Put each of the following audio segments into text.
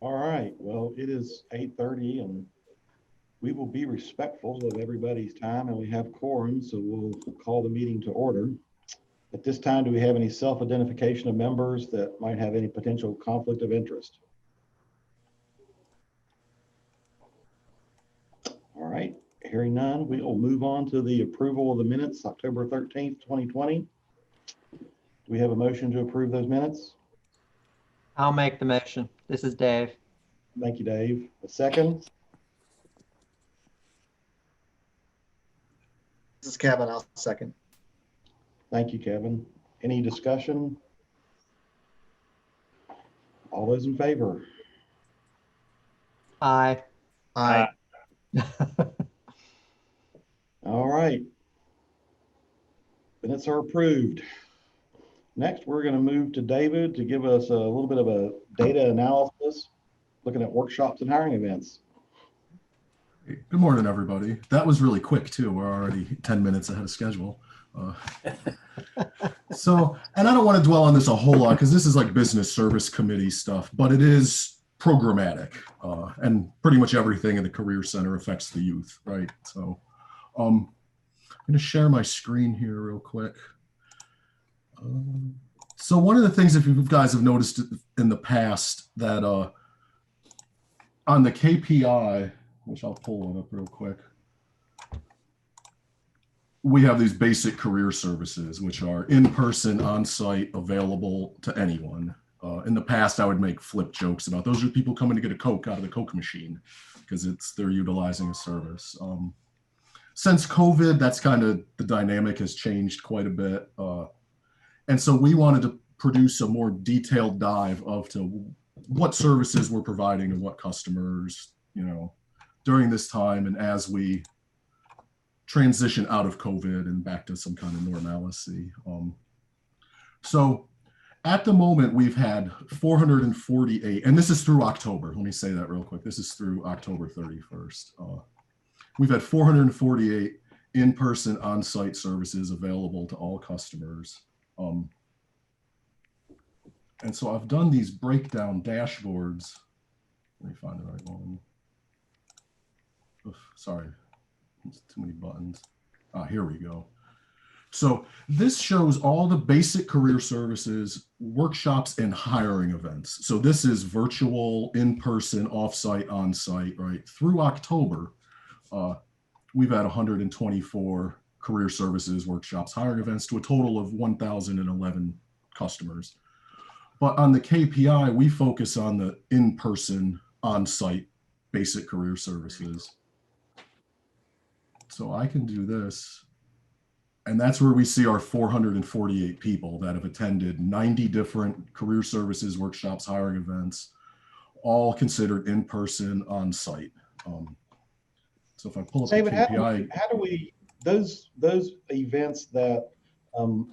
All right, well, it is 8:30 and we will be respectful of everybody's time and we have quorum, so we'll call the meeting to order. At this time, do we have any self-identification of members that might have any potential conflict of interest? All right, hearing none, we will move on to the approval of the minutes, October 13th, 2020. Do we have a motion to approve those minutes? I'll make the motion. This is Dave. Thank you, Dave. A second? This is Kevin. I'll second. Thank you, Kevin. Any discussion? All those in favor? Aye. Aye. All right. Minutes are approved. Next, we're going to move to David to give us a little bit of a data analysis, looking at workshops and hiring events. Good morning, everybody. That was really quick, too. We're already 10 minutes ahead of schedule. And I don't want to dwell on this a whole lot because this is like business service committee stuff, but it is programmatic and pretty much everything in the Career Center affects the youth, right? So I'm going to share my screen here real quick. So one of the things, if you guys have noticed in the past, that on the KPI, which I'll pull one up real quick, we have these basic career services, which are in-person, on-site, available to anyone. In the past, I would make flip jokes about those are people coming to get a Coke out of the Coke machine because they're utilizing a service. Since COVID, that's kind of the dynamic has changed quite a bit. And so we wanted to produce a more detailed dive to what services we're providing to what customers, during this time and as we transition out of COVID and back to some kind of normalcy. So at the moment, we've had 448, and this is through October. Let me say that real quick. This is through October 31st. We've had 448 in-person on-site services available to all customers. And so I've done these breakdown dashboards. Let me find the right one. Oof, sorry, it's too many buttons. Here we go. So this shows all the basic career services, workshops, and hiring events. So this is virtual, in-person, off-site, on-site, right? Through October, we've had 124 career services, workshops, hiring events to a total of 1,011 customers. But on the KPI, we focus on the in-person, on-site basic career services. So I can do this. And that's where we see our 448 people that have attended 90 different career services, workshops, hiring events, all considered in-person, on-site. So if I pull up David, the KPI, how do we those events that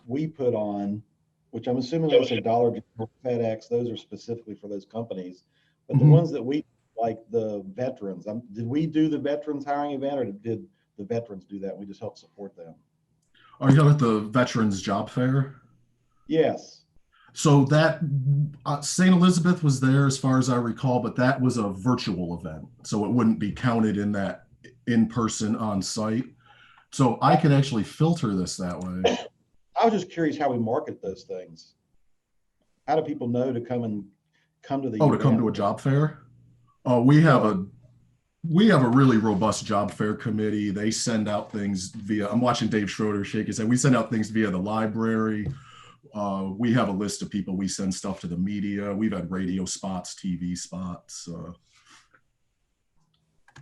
we put on, which I'm assuming those are Dollar General, FedEx, those are specifically for those companies, but the ones that we like the veterans, did we do the veterans hiring event or did the veterans do that? We just help support them. Are you talking about the Veterans Job Fair? Yes. So that St. Elizabeth was there as far as I recall, but that was a virtual event. So it wouldn't be counted in that in-person on-site. So I could actually filter this that way. I was just curious how we market those things. How do people know to come to the event? To come to a job fair? We have a really robust job fair committee. They send out things via, I'm watching Dave Schroeder shake his head. We send out things via the library. We have a list of people. We send stuff to the media. We've had radio spots, TV spots.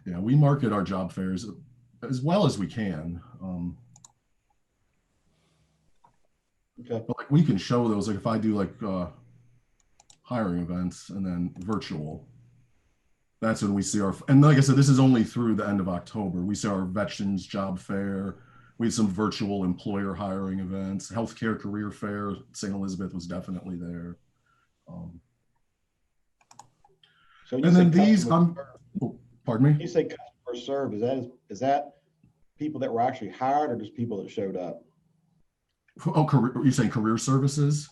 Yeah, we market our job fairs as well as we can. Okay. But like we can show those, like if I do like hiring events and then virtual, that's when we see our, and like I said, this is only through the end of October. We see our Veterans Job Fair. We had some virtual employer hiring events, healthcare career fair. St. Elizabeth was definitely there. So and then these, pardon me? You say customer serve, is that people that were actually hired or just people that showed up? Oh, you're saying career services?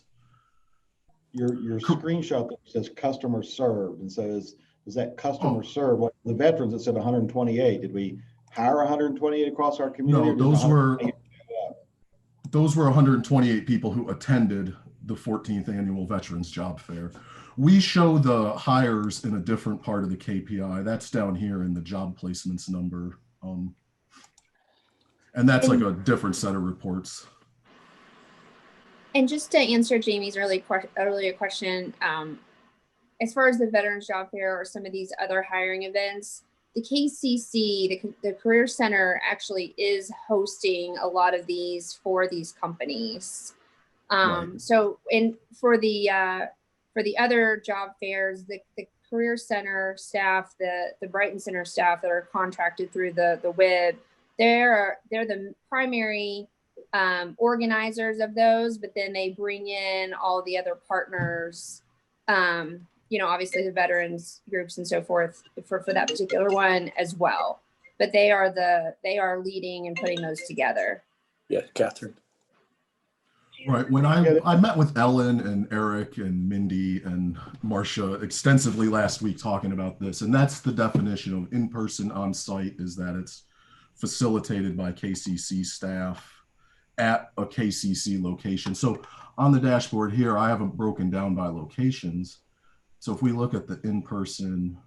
your screenshot that says customer served, and so is that customer served? Like the veterans, it said 128. Did we hire 128 across our community? No, or did those were 128 people who attended the 14th annual Veterans Job Fair. We show the hires in a different part of the KPI. That's down here in the job placements number. And that's like a different set of reports. And just to answer Jamie's earlier question, as far as the Veterans Job Fair or some of these other hiring events, the KCC, the Career Center, actually is hosting a lot of these for these companies. Right. So, for the other job fairs, the Career Center staff, the Brighton Center staff that are contracted through the WIB, they're the primary organizers of those, but then they bring in all the other partners, obviously the veterans groups and so forth for that particular one as well. But they are leading and putting those together. Yeah, Catherine. Right. When I met with Ellen and Eric and Mindy and Marcia extensively last week talking about this, and that's the definition of in-person on-site, is that it's facilitated by KCC staff at a KCC location. So on the dashboard here, I haven't broken down by locations. So if we look at the in-person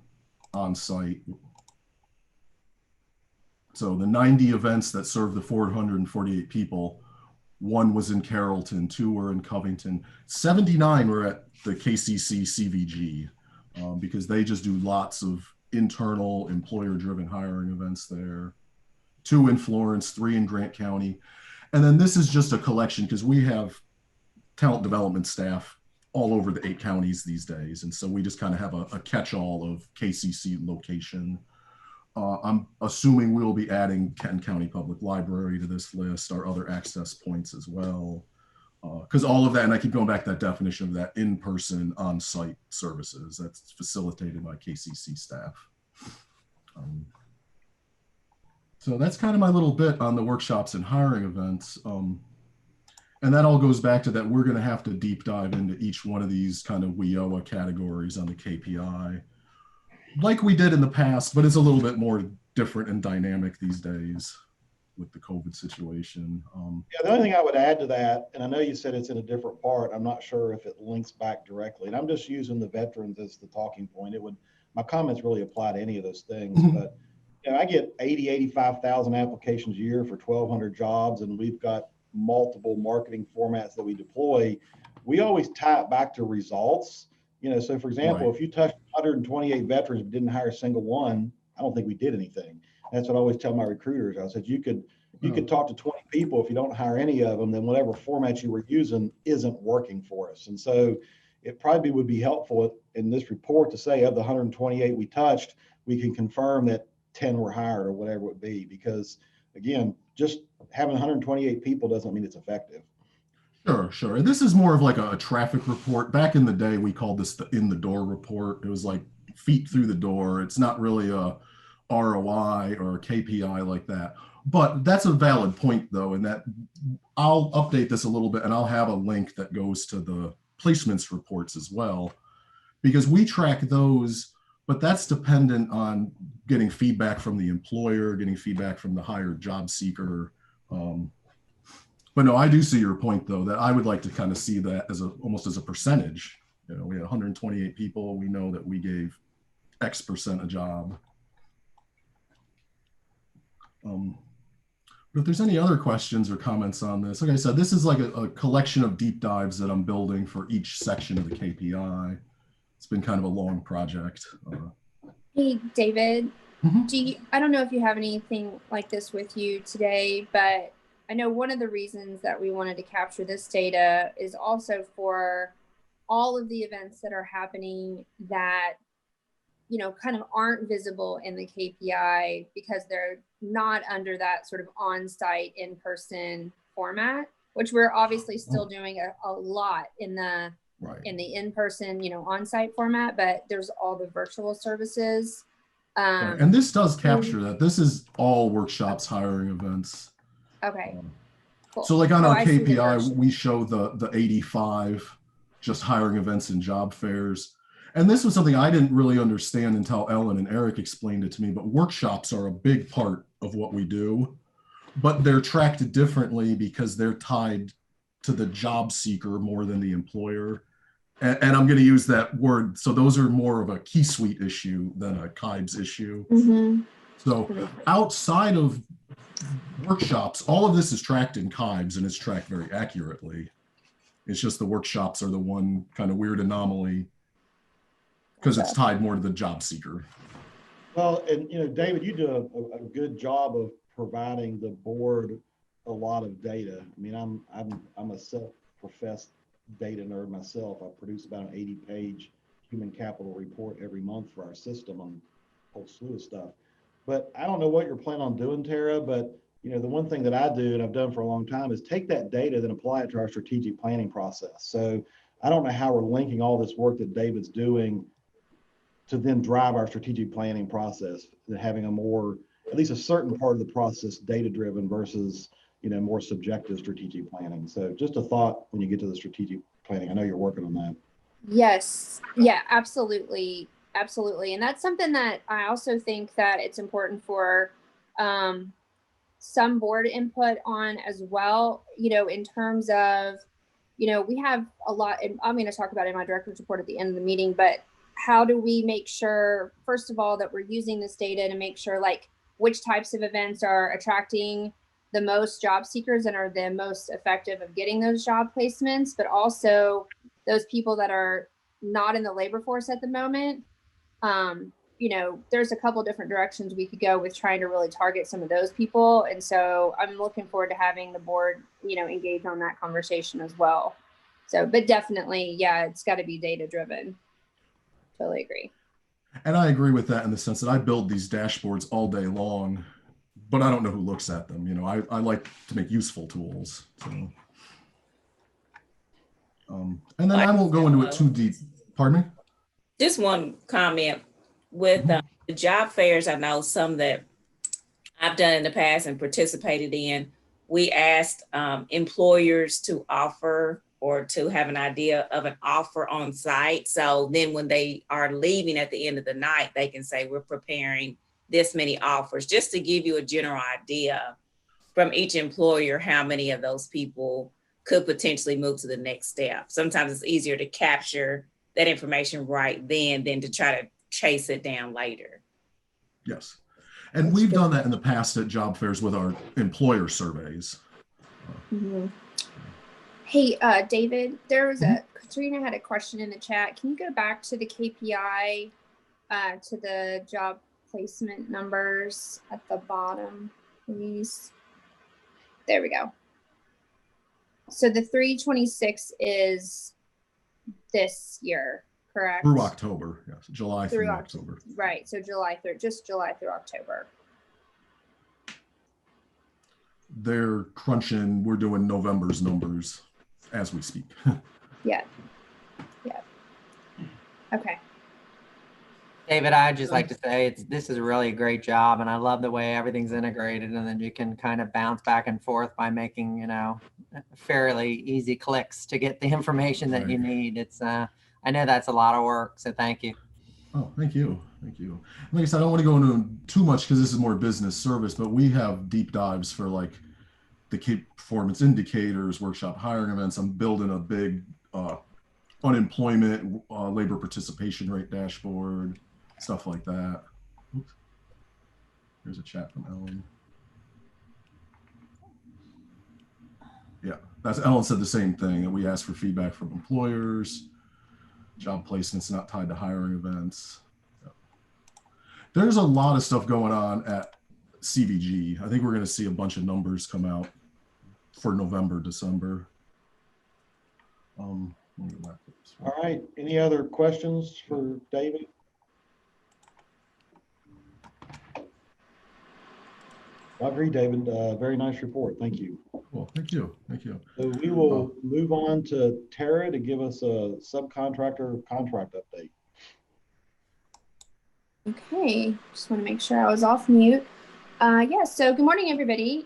on-site, so the 90 events that served the 448 people, 1 was in Carrollton, 2 were in Covington, 79 were at the KCC CVG, because they just do lots of internal employer-driven hiring events there. 2 in Florence, 3 in Grant County. And then this is just a collection because we have talent development staff all over the 8 counties these days. And so we just kind of have a catch-all of KCC location. I'm assuming we'll be adding Kenton County Public Library to this list, our other access points as well. Because all of that, and I keep going back to that definition of that in-person on-site services, that's facilitated by KCC staff. So that's kind of my little bit on the workshops and hiring events. And that all goes back to that we're going to have to deep dive into each one of these kind of WIOA categories on the KPI, like we did in the past, but it's a little bit more different and dynamic these days with the COVID situation. Yeah, the only thing I would add to that, and I know you said it's in a different part, I'm not sure if it links back directly, and I'm just using the veterans as the talking point. My comments really apply to any of those things, but I get 85,000 applications a year for 1,200 jobs, and we've got multiple marketing formats that we deploy. We always tie it back to results. So for example, Right. If you touched 128 veterans but didn't hire a single one, I don't think we did anything. That's what I always tell my recruiters. I said, you could talk to 20 people. If you don't hire any of them, then whatever format you were using isn't working for us. And so it probably would be helpful in this report to say of the 128 we touched, we can confirm that 10 were hired or whatever it would be, because again, just having 128 people doesn't mean it's effective. Sure. And this is more of like a traffic report. Back in the day, we called this the in the door report. It was like feet through the door. It's not really a ROI or a KPI like that. But that's a valid point though, and that I'll update this a little bit and I'll have a link that goes to the placements reports as well, because we track those, but that's dependent on getting feedback from the employer, getting feedback from the hired job seeker. But no, I do see your point though, that I would like to kind of see that as almost as a percentage. We had 128 people. We know that we gave X percent a job. But if there's any other questions or comments on this, like I said, this is like a collection of deep dives that I'm building for each section of the KPI. It's been kind of a long project. Hey, David, Mhm. I don't know if you have anything like this with you today, but I know one of the reasons that we wanted to capture this data is also for all of the events that are happening that, kind of aren't visible in the KPI because they're not under that sort of on-site in-person format, which we're obviously still doing a lot in the Right. in-person, on-site format, but there's all the virtual services. Right. And this does capture that. This is all workshops, hiring events. Okay. Cool. So like on Oh, our I see the KPI, version. we show the 85 just hiring events and job fairs. And this was something I didn't really understand until Ellen and Eric explained it to me, but workshops are a big part of what we do, but they're tracked differently because they're tied to the job seeker more than the employer. And I'm going to use that word. So those are more of a key suite issue than a KIBES issue. Mm-hmm. So outside of workshops, all of this is tracked in KIBES and it's tracked very accurately. It's just the workshops are the one kind of weird anomaly because it's tied more to the job seeker. Well, and David, you do a good job of providing the board a lot of data. I mean, I'm a self-professed data nerd myself. I produce about an 80-page human capital report every month for our system on a whole slew of stuff. But I don't know what you're planning on doing, Tara, but the one thing that I do and I've done for a long time is take that data, then apply it to our strategic planning process. So I don't know how we're linking all this work that David's doing to then drive our strategic planning process, and having at least a certain part of the process data-driven versus, more subjective strategic planning. So just a thought when you get to the strategic planning. I know you're working on that. Yes. Yeah, absolutely. Absolutely. And that's something that I also think that it's important for some board input on as well, in terms of, we have a lot, and I'm going to talk about it in my director's report at the end of the meeting, but how do we make sure, first of all, that we're using this data to make sure which types of events are attracting the most job seekers and are the most effective of getting those job placements, but also those people that are not in the labor force at the moment. There's a couple different directions we could go with trying to really target some of those people. And so I'm looking forward to having the board, engage on that conversation as well. So, but definitely, yeah, it's got to be data driven. Totally agree. And I agree with that in the sense that I build these dashboards all day long, but I don't know who looks at them. I like to make useful tools. So. And then I won't go into it too deep. Pardon me? Just one comment with the job fairs. I know some that I've done in the past and participated in. We asked employers to offer or to have an idea of an offer on site. So then when they are leaving at the end of the night, they can say, we're preparing this many offers, just to give you a general idea from each employer, how many of those people could potentially move to the next step. Sometimes it's easier to capture that information right then than to try to chase it down later. Yes. And we've done that in the past at job fairs with our employer surveys. Mm-hmm. Hey, David, there was Katrina had a question in the chat. Can you go back to the KPI, to the job placement numbers at the bottom, please? There we go. So the 326 is this year, correct? Through October, yes, July through October. Right, so July through October. They're crunching, we're doing November's numbers as we speak. Yeah. Okay. David, I'd just like to say this is a really great job, and I love the way everything's integrated, and then you can kind of bounce back and forth by making, fairly easy clicks to get the information that you need. It's I know that's a lot of work, so thank you. Oh, thank you. Thank you. Like I said, I don't want to go into too much because this is more business service, but we have deep dives for the key performance indicators, workshop hiring events. I'm building a big unemployment, labor participation rate dashboard, stuff like that. Oops. Here's a chat from Ellen. Yeah, that's Ellen said the same thing, that we asked for feedback from employers, job placements not tied to hiring events. Yeah. There's a lot of stuff going on at CVG. I think we're going to see a bunch of numbers come out for November, December. All right. Any other questions for David? I agree, David. Very nice report. Thank you. Well, thank you. Thank you. So we will move on to Tara to give us a subcontractor contract update. Okay, just want to make sure I was off mute. Yeah, so good morning, everybody.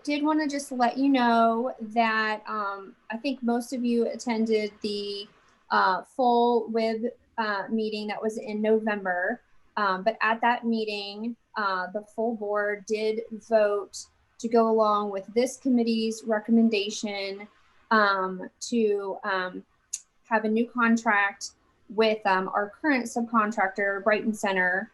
Did want to just let you know that I think most of you attended the full WIB meeting that was in November. But at that meeting, the full board did vote to go along with this committee's recommendation to have a new contract with our current subcontractor, Brighton Center,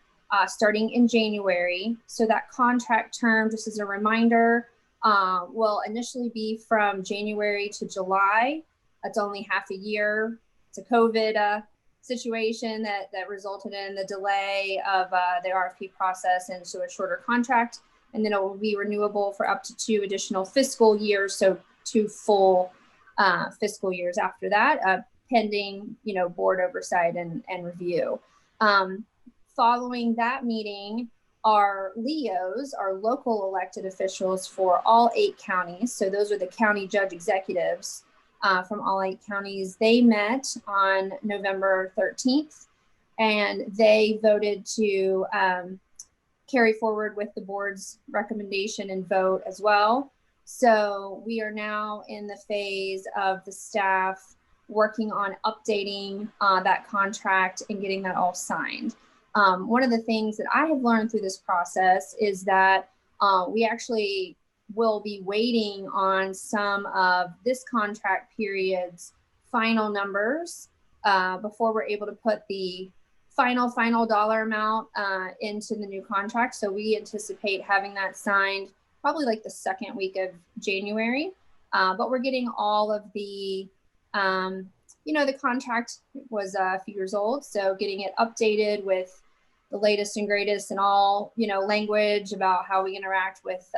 starting in January. So that contract term, just as a reminder, will initially be from January to July. That's only half a year. It's a COVID situation that resulted in the delay of the RFP process, and so a shorter contract. And then it will be renewable for up to 2 additional fiscal years, so 2 full fiscal years after that, pending, board oversight and review. Following that meeting, our LEOs, our local elected officials for all 8 counties, so those are the county judge executives from all 8 counties, they met on November 13th, and they voted to carry forward with the board's recommendation and vote as well. So we are now in the phase of the staff working on updating that contract and getting that all signed. One of the things that I have learned through this process is that we actually will be waiting on some of this contract period's final numbers before we're able to put the final dollar amount into the new contract. So we anticipate having that signed probably like the second week of January. But we're getting all of the, the contract was a few years old. So getting it updated with the latest and greatest and all, language about how we interact with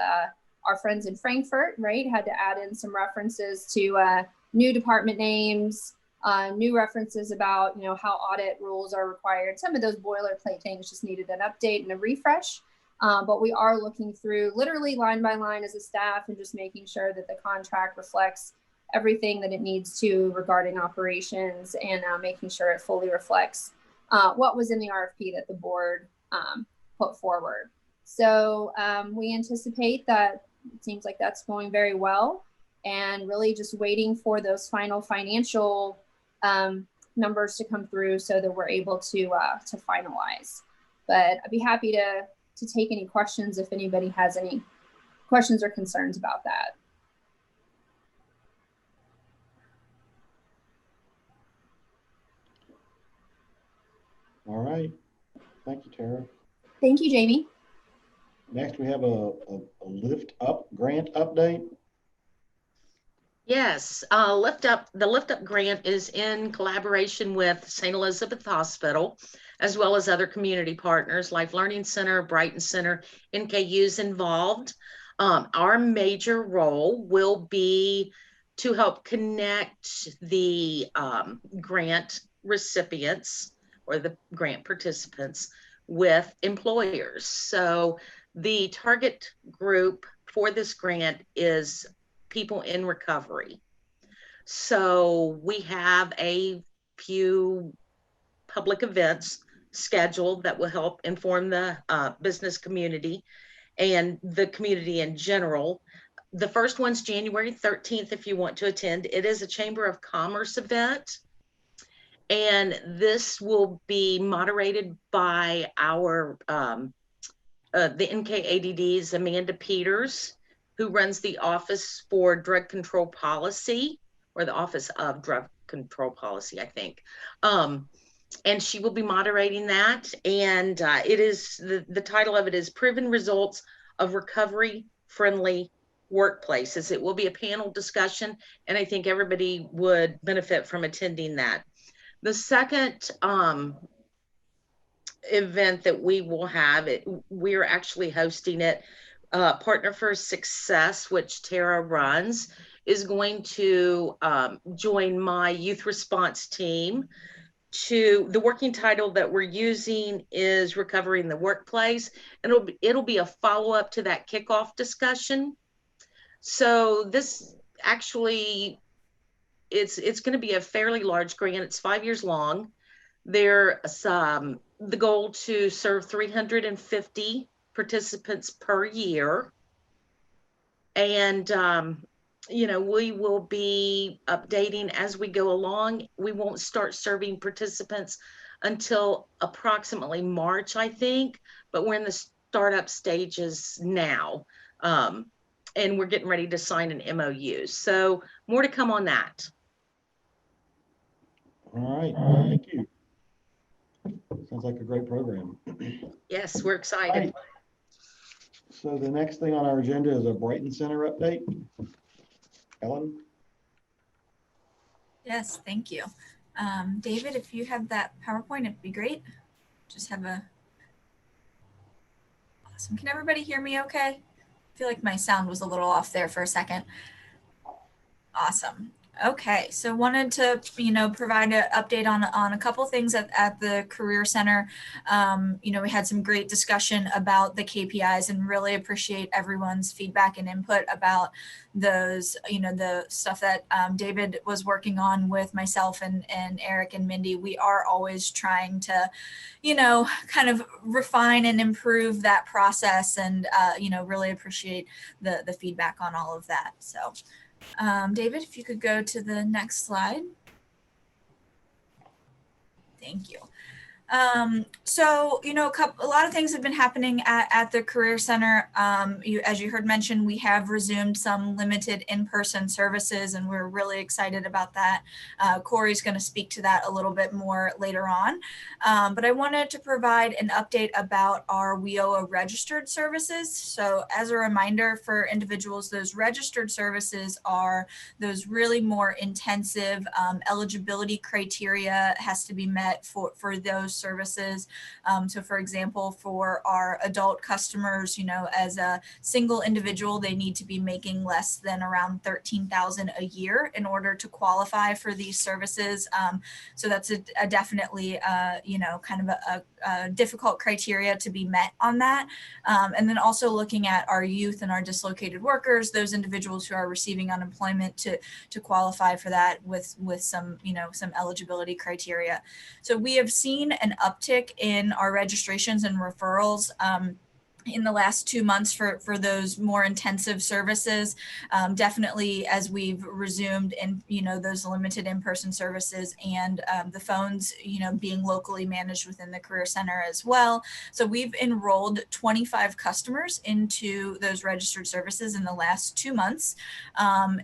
our friends in Frankfurt, right? Had to add in some references to new department names, new references about, how audit rules are required. Some of those boilerplate things just needed an update and a refresh. But we are looking through literally line by line as a staff and just making sure that the contract reflects everything that it needs to regarding operations, and making sure it fully reflects what was in the RFP that the board put forward. So we anticipate that it seems like that's going very well, and really just waiting for those final financial numbers to come through so that we're able to finalize. But I'd be happy to take any questions if anybody has any questions or concerns about that. All right. Thank you, Tara. Thank you, Jamie. Next, we have a Lift Up grant update. Yes, the Lift Up grant is in collaboration with St. Elizabeth Hospital, as well as other community partners, Life Learning Center, Brighton Center, NKU's involved. Our major role will be to help connect the grant recipients or the grant participants with employers. So the target group for this grant is people in recovery. So we have a few public events scheduled that will help inform the business community and the community in general. The first one's January 13th if you want to attend. It is a Chamber of Commerce event, and this will be moderated by our the NKADD's Amanda Peters, who runs the Office for Drug Control Policy, or the Office of Drug Control Policy, I think. And she will be moderating that. And it is, the title of it is Proven Results of Recovery-Friendly Workplaces. It will be a panel discussion, and I think everybody would benefit from attending that. The second event that we will have, we're actually hosting it, Partner for Success, which Tara runs, is going to join my youth response team. The working title that we're using is Recovery in the Workplace, and it'll be a follow-up to that kickoff discussion. So this actually, it's going to be a fairly large grant. It's 5 years long. There's the goal to serve 350 participants per year. And we will be updating as we go along. We won't start serving participants until approximately March, I think, but we're in the startup stages now. And we're getting ready to sign an MOU. So more to come on that. All right, thank you. Sounds like a great program. Yes, we're All excited. right. So the next thing on our agenda is a Brighton Center update. Ellen? Yes, thank you. David, if you have that PowerPoint, it'd be great. Just have a, awesome. Can everybody hear me okay? I feel like my sound was a little off there for a second. Awesome. Okay, so wanted to, provide an update on a couple things at the Career Center. We had some great discussion about the KPIs and really appreciate everyone's feedback and input about those, the stuff that David was working on with myself and Eric and Mindy. We are always trying to, kind of refine and improve that process and, really appreciate the feedback on all of that. So. David, if you could go to the next slide. Thank you. So, a lot of things have been happening at the Career Center. As you heard mentioned, we have resumed some limited in-person services, and we're really excited about that. Corey's going to speak to that a little bit more later on. But I wanted to provide an update about our WIOA registered services. So as a reminder for individuals, those registered services are those really more intensive eligibility criteria has to be met for those services. So for example, for our adult customers, as a single individual, they need to be making less than around $13,000 a year in order to qualify for these services. So that's a definitely, kind of a difficult criteria to be met on that. And then also looking at our youth and our dislocated workers, those individuals who are receiving unemployment to qualify for that with some, some eligibility criteria. So we have seen an uptick in our registrations and referrals in the last 2 months for those more intensive services. Definitely as we've resumed in, those limited in-person services and the phones, being locally managed within the Career Center as well. So we've enrolled 25 customers into those registered services in the last 2 months,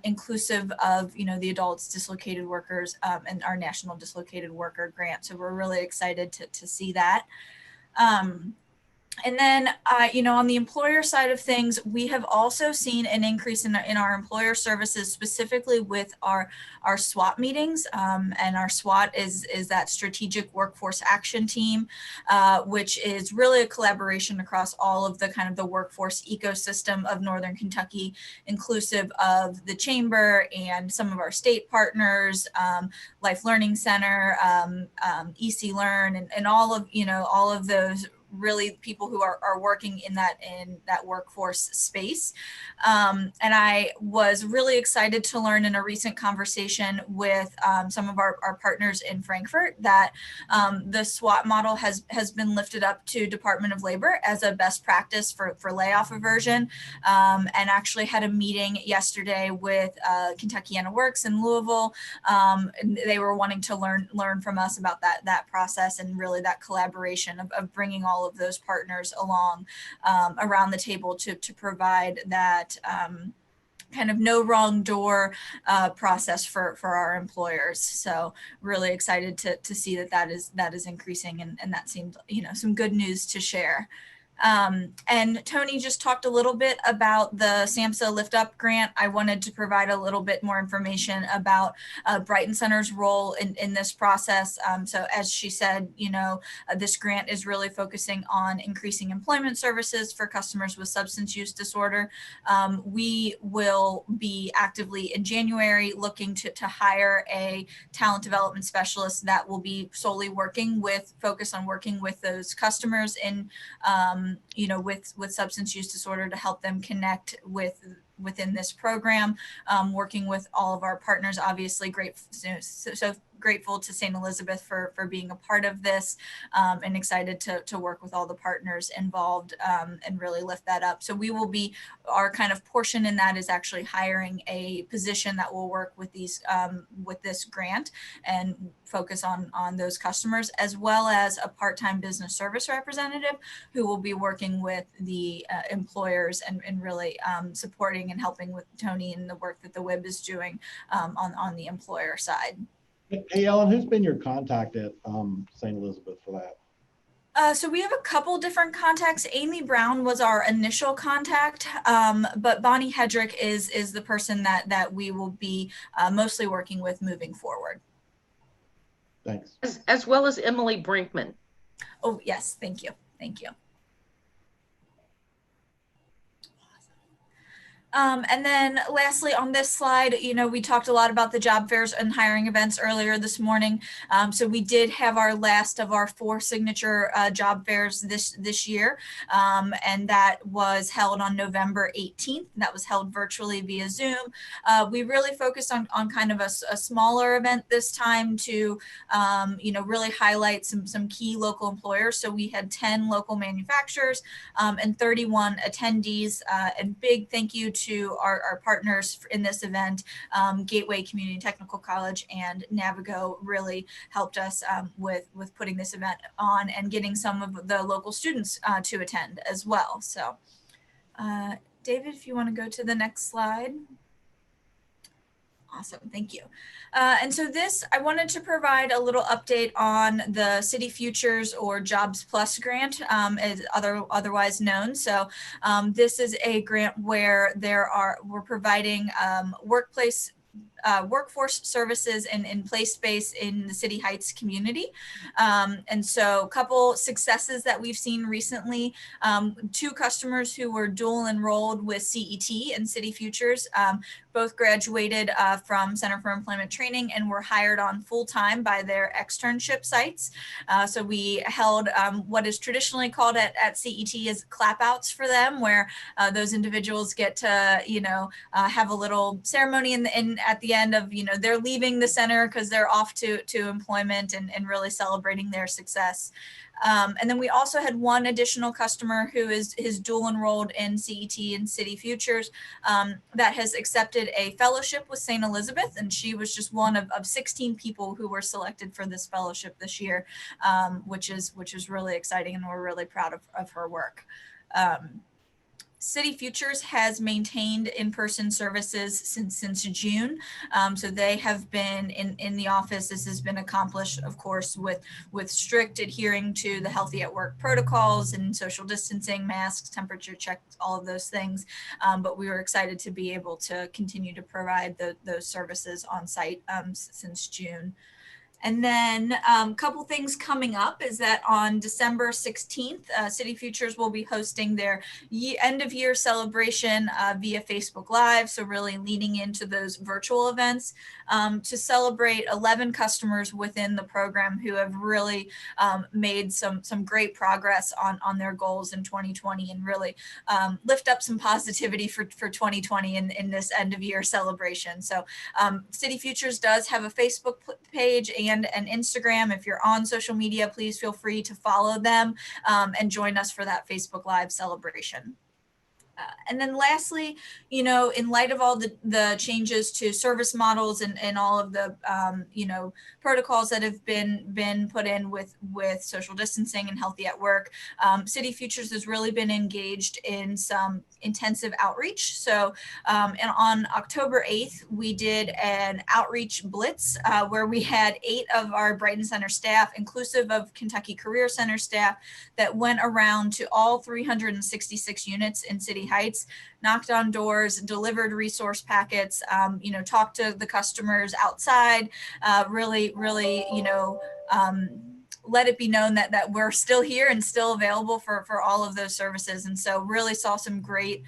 inclusive of, the adults, dislocated workers, and our National Dislocated Worker Grant. So we're really excited to see that. And then, on the employer side of things, we have also seen an increase in our employer services, specifically with our SWAT meetings. And our SWAT is that Strategic Workforce Action Team, which is really a collaboration across all of the kind of the workforce ecosystem of Northern Kentucky, inclusive of the Chamber and some of our state partners, Life Learning Center, EC Learn, and all of those really people who are working in that workforce space. And I was really excited to learn in a recent conversation with some of our partners in Frankfurt that the SWAT model has been lifted up to Department of Labor as a best practice for layoff aversion, and actually had a meeting yesterday with Kentuckiana Works in Louisville. And they were wanting to learn from us about that process and really that collaboration of bringing all of those partners along around the table to provide that kind of no wrong door process for our employers. So really excited to see that is increasing, and that seems, some good news to share. And Tony just talked a little bit about the SAMHSA Lift Up grant. I wanted to provide a little bit more information about Brighton Center's role in this process. So as she said, this grant is really focusing on increasing employment services for customers with substance use disorder. We will be actively in January looking to hire a talent development specialist that will be solely focus on working with those customers in with substance use disorder to help them connect within this program, working with all of our partners, obviously great. So grateful to St. Elizabeth for being a part of this, and excited to work with all the partners involved, and really lift that up. So we will be, our kind of portion in that is actually hiring a position that will work with these, with this grant and focus on those customers, as well as a part-time business service representative who will be working with the employers and really supporting and helping with Tony and the work that the WIB is doing on the employer side. Hey, Ellen, who's been your contact at St. Elizabeth for that? So we have a couple different contacts. Amy Brown was our initial contact, but Bonnie Hedrick is the person that we will be mostly working with moving forward. Thanks. As well as Emily Brinkman. Oh, yes. Thank you. Thank you. And then lastly, on this slide, we talked a lot about the job fairs and hiring events earlier this morning. So we did have our last of our 4 signature job fairs this year. And that was held on November 18th. That was held virtually via Zoom. We really focused on kind of a smaller event this time to, really highlight some key local employers. So we had 10 local manufacturers and 31 attendees, and big thank you to our partners in this event. Gateway Community Technical College and Navigo really helped us with putting this event on and getting some of the local students to attend as well. So David, if you want to go to the next slide. Awesome, thank you. And so this, I wanted to provide a little update on the City Futures or Jobs Plus grant, as otherwise known. So this is a grant where we're providing workforce services and in place space in the City Heights community. And so a couple successes that we've seen recently, 2 customers who were dual enrolled with CET and City Futures, both graduated from Center for Employment Training and were hired on full-time by their externship sites. So we held what is traditionally called at CET as clap-outs for them, where those individuals get to, have a little ceremony at the end of, they're leaving the center because they're off to employment and really celebrating their success. And then we also had one additional customer who is dual enrolled in CET and City Futures that has accepted a fellowship with St. Elizabeth, and she was just one of 16 people who were selected for this fellowship this year, which is really exciting, and we're really proud of her work. City Futures has maintained in-person services since June. So they have been in the office. This has been accomplished, of course, with strict adhering to the healthy at work protocols and social distancing, masks, temperature checks, all of those things. But we were excited to be able to continue to provide those services on site since June. And then a couple things coming up is that on December 16th, City Futures will be hosting their end of year celebration via Facebook Live. So really leaning into those virtual events to celebrate 11 customers within the program who have really made some great progress on their goals in 2020 and really lift up some positivity for 2020 in this end of year celebration. So City Futures does have a Facebook page and an Instagram. If you're on social media, please feel free to follow them and join us for that Facebook Live celebration. And then lastly, in light of all the changes to service models and all of the, protocols that have been put in with social distancing and healthy at work, City Futures has really been engaged in some intensive outreach. So and on October 8th, we did an outreach blitz where we had 8 of our Brighton Center staff, inclusive of Kentucky Career Center staff, that went around to all 366 units in City Heights, knocked on doors, delivered resource packets, talked to the customers outside, really, let it be known that we're still here and still available for all of those services. And so really saw some great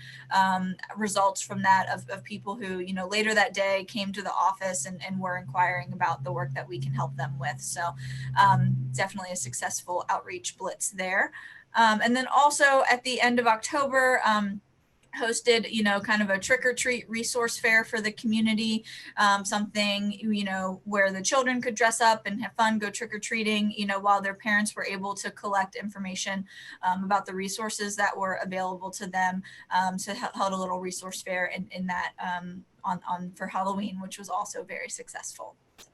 results from that of people who, later that day came to the office and were inquiring about the work that we can help them with. So definitely a successful outreach blitz there. And then also at the end of October, hosted, kind of a trick or treat resource fair for the community, something, where the children could dress up and have fun, go trick or treating, while their parents were able to collect information about the resources that were available to them. So held a little resource fair in that on for Halloween, which was also very successful. So,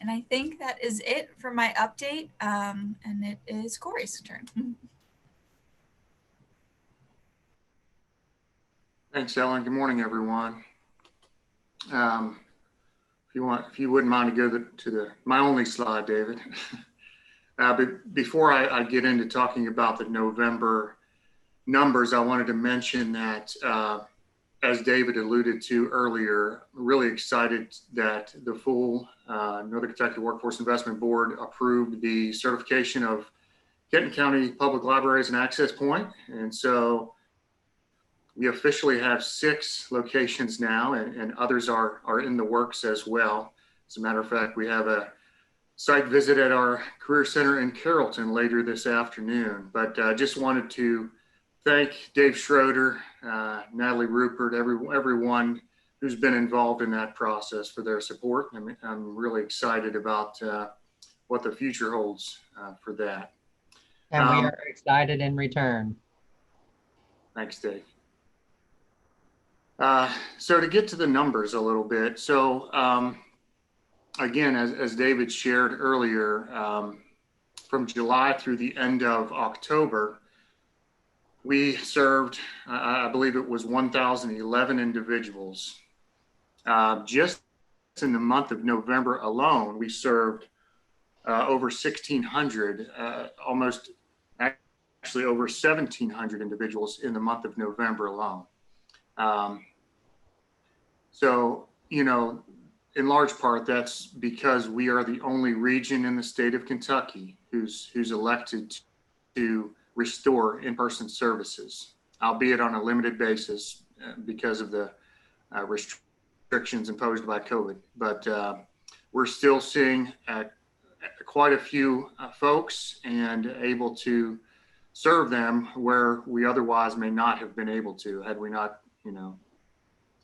and I think that is it for my update. And it is Corey's turn. Thanks, Ellen. Good morning, everyone. If you wouldn't mind to go to my only slide, David. But before I get into talking about the November numbers, I wanted to mention that, as David alluded to earlier, really excited that the full Northern Kentucky Workforce Investment Board approved the certification of Kenton County Public Libraries an access point. And so we officially have 6 locations now, and others are in the works as well. As a matter of fact, we have a site visit at our Career Center in Carrollton later this afternoon. But I just wanted to thank Dave Schroeder, Natalie Rupert, everyone who's been involved in that process for their support. I'm really excited about what the future holds for that. And we are excited in return. Thanks, Dave. So to get to the numbers a little bit, so again, as David shared earlier, from July through the end of October, we served, I believe it was 1,011 individuals. Just in the month of November alone, we served over 1,600, actually over 1,700 individuals in the month of November alone. So, in large part, that's because we are the only region in the state of Kentucky who's elected to restore in-person services, albeit on a limited basis because of the restrictions imposed by COVID. But we're still seeing quite a few folks and able to serve them where we otherwise may not have been able to had we not,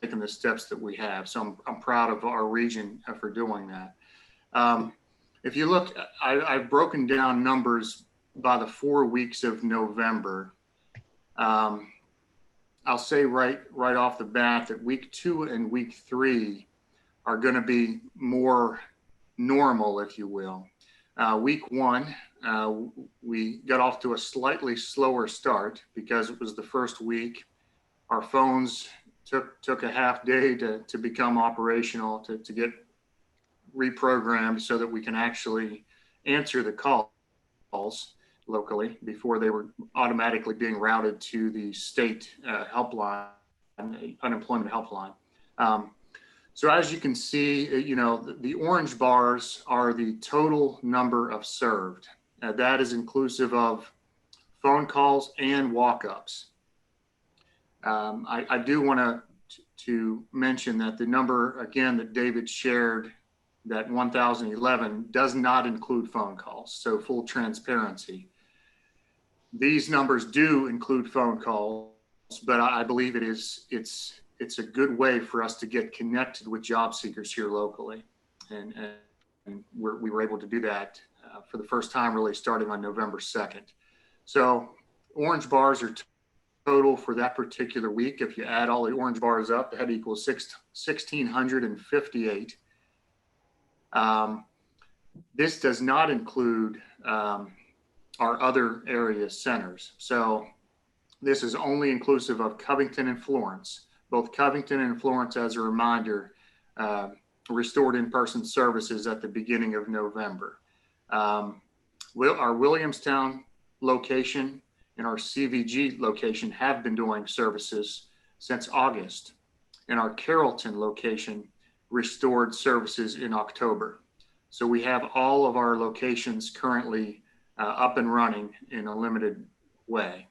taken the steps that we have. So I'm proud of our region for doing that. If you look, I've broken down numbers by the 4 weeks of November. I'll say right off the bat that week 2 and week 3 are going to be more normal, if you will. Week 1, we got off to a slightly slower start because it was the first week. Our phones took a half day to become operational, to get reprogrammed so that we can actually answer the calls locally before they were automatically being routed to the state helpline, unemployment helpline. So as you can see, the orange bars are the total number of served. That is inclusive of phone calls and walk-ups. I do want to mention that the number, again, that David shared, that 1,011, does not include phone calls. So full transparency. These numbers do include phone calls, but I believe it's a good way for us to get connected with job seekers here locally. And we were able to do that for the first time, really starting on November 2nd. So orange bars are total for that particular week. If you add all the orange bars up, that equals 1,658. This does not include our other area centers. So this is only inclusive of Covington and Florence. Both Covington and Florence, as a reminder, restored in-person services at the beginning of November. Our Williamstown location and our CVG location have been doing services since August, and our Carrollton location restored services in October. So we have all of our locations currently up and running in a limited way.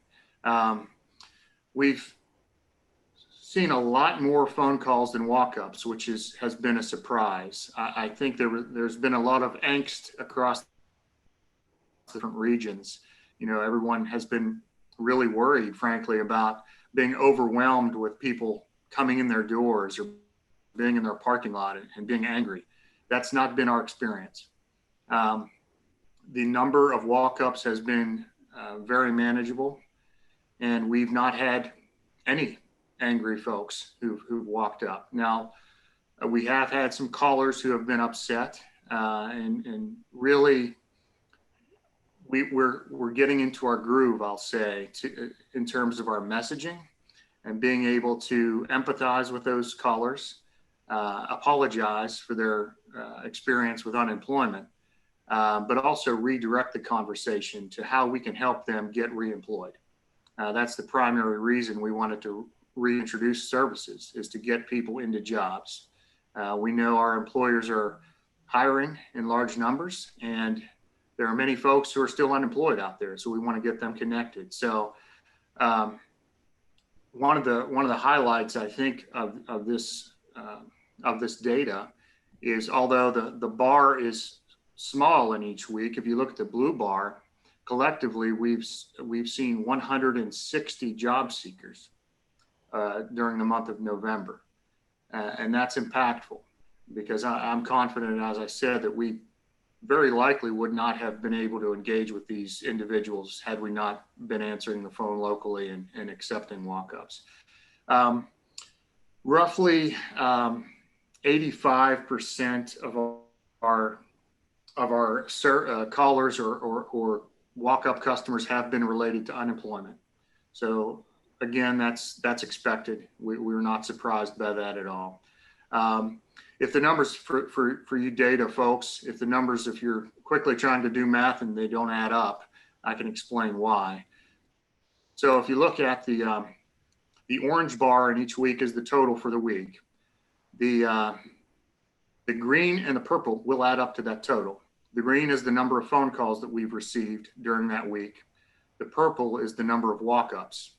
We've seen a lot more phone calls than walk-ups, which has been a surprise. I think there's been a lot of angst across different regions. Everyone has been really worried, frankly, about being overwhelmed with people coming in their doors or being in their parking lot and being angry. That's not been our experience. The number of walk-ups has been very manageable, and we've not had any angry folks who've walked up. Now, we have had some callers who have been upset, and really, we're getting into our groove, I'll say, in terms of our messaging and being able to empathize with those callers, apologize for their experience with unemployment, but also redirect the conversation to how we can help them get reemployed. That's the primary reason we wanted to reintroduce services, is to get people into jobs. We know our employers are hiring in large numbers, and there are many folks who are still unemployed out there, so we want to get them connected. So one of the highlights, I think, of this data is, although the bar is small in each week, if you look at the blue bar, collectively we've seen 160 job seekers during the month of November, and that's impactful, because I'm confident, as I said, that we very likely would not have been able to engage with these individuals had we not been answering the phone locally and accepting walk-ups. Roughly 85% of our callers or walk-up customers have been related to unemployment. So again, that's expected. We're not surprised by that at all. If the numbers for you data folks, if you're quickly trying to do math and they don't add up, I can explain why. So if you look at the orange bar in each week is the total for the week. The green and the purple will add up to that total. The green is the number of phone calls that we've received during that week. The purple is the number of walk-ups.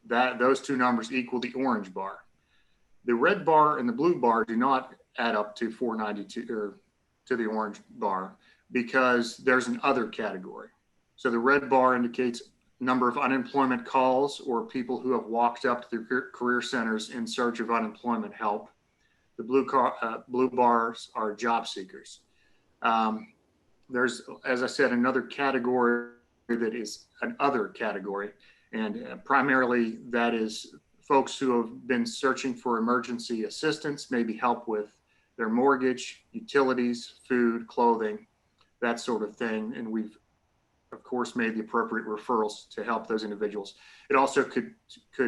Those two numbers equal the orange bar. The red bar and the blue bar do not add up to 492 or to the orange bar, because there's an other category. So the red bar indicates number of unemployment calls or people who have walked up to the career centers in search of unemployment help. The blue bars are job seekers. There's, as I said, another category that is an other category, and primarily that is folks who have been searching for emergency assistance, maybe help with their mortgage, utilities, food, clothing, that sort of thing. And we've, of course, made the appropriate referrals to help those individuals. It also could